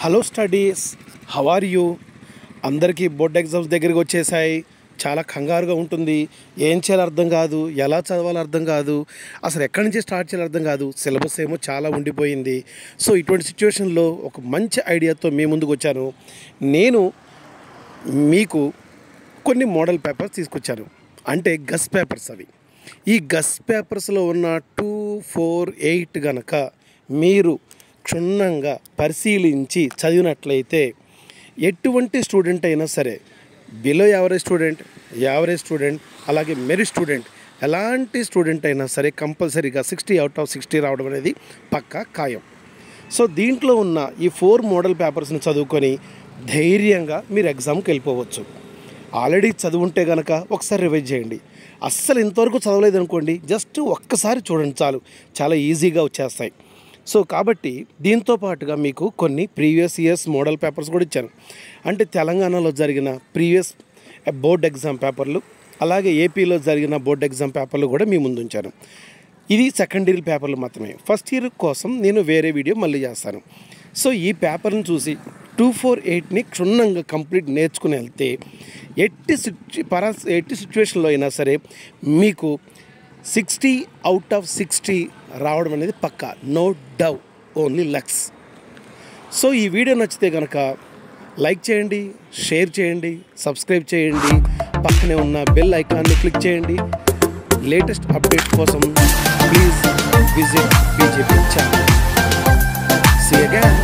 Hello studies, how are you? అందరికీ board exams దగ్గరికి వచ్చేసాయి. చాలా కంగారుగా ఉంటుంది. ఏం చేయాలో అర్థం కాదు, ఎలా చదవాలో అర్థం కాదు, అసలు ఎక్కడి నుంచి స్టార్ట్ చేయాలో అర్థం కాదు. సిలబస్ ఏమో చాలా ఉండిపోయింది. సో ఇటువంటి సిచ్యువేషన్లో ఒక మంచి ఐడియాతో మీ ముందుకు వచ్చాను. నేను మీకు కొన్ని మోడల్ పేపర్స్ తీసుకొచ్చాను, అంటే గస్ పేపర్స్. అవి ఈ గస్ పేపర్స్లో ఉన్న 2, 4, 8 గనక మీరు క్షుణ్ణంగా పరిశీలించి చదివినట్లయితే ఎటువంటి స్టూడెంట్ అయినా సరే, బిలో యావరేజ్ స్టూడెంట్, అలాగే మెరిట్ స్టూడెంట్, ఎలాంటి స్టూడెంట్ అయినా సరే కంపల్సరీగా 60 out of 60 రావడం అనేది పక్కా ఖాయం. సో దీంట్లో ఉన్న ఈ 4 మోడల్ పేపర్స్ని చదువుకొని ధైర్యంగా మీరు ఎగ్జామ్కి వెళ్ళిపోవచ్చు. ఆల్రెడీ చదువుంటే కనుక ఒకసారి రివైజ్ చేయండి. అస్సలు ఇంతవరకు చదవలేదు అనుకోండి, జస్ట్ ఒక్కసారి చూడండి చాలు, చాలా ఈజీగా వచ్చేస్తాయి. సో కాబట్టి దీంతో పాటుగా మీకు కొన్ని ప్రీవియస్ ఇయర్స్ మోడల్ పేపర్స్ కూడా ఇచ్చాను. అంటే తెలంగాణలో జరిగిన ప్రీవియస్ బోర్డ్ ఎగ్జామ్ పేపర్లు, అలాగే ఏపీలో జరిగిన బోర్డ్ ఎగ్జామ్ పేపర్లు కూడా మీ ముందు ఉంచాను. ఇది సెకండ్ ఇయర్ పేపర్లు మాత్రమే. ఫస్ట్ ఇయర్ కోసం నేను వేరే వీడియో మళ్ళీ చేస్తాను. సో ఈ పేపర్ని చూసి 2, 4, 8ని క్షుణ్ణంగా కంప్లీట్ నేర్చుకుని వెళ్తే ఎట్టి సిచ్యువేషన్లో అయినా సరే మీకు 60 out of 60 రావడం అనేది పక్కా, no doubt, only lakhs. So ఈ వీడియో నచ్చితే కనుక లైక్ చేయండి, షేర్ చేయండి, సబ్స్క్రైబ్ చేయండి, పక్కనే ఉన్న బెల్ ఐకాన్ని క్లిక్ చేయండి. లేటెస్ట్ అప్డేట్ కోసం please visit BJP channel. See again.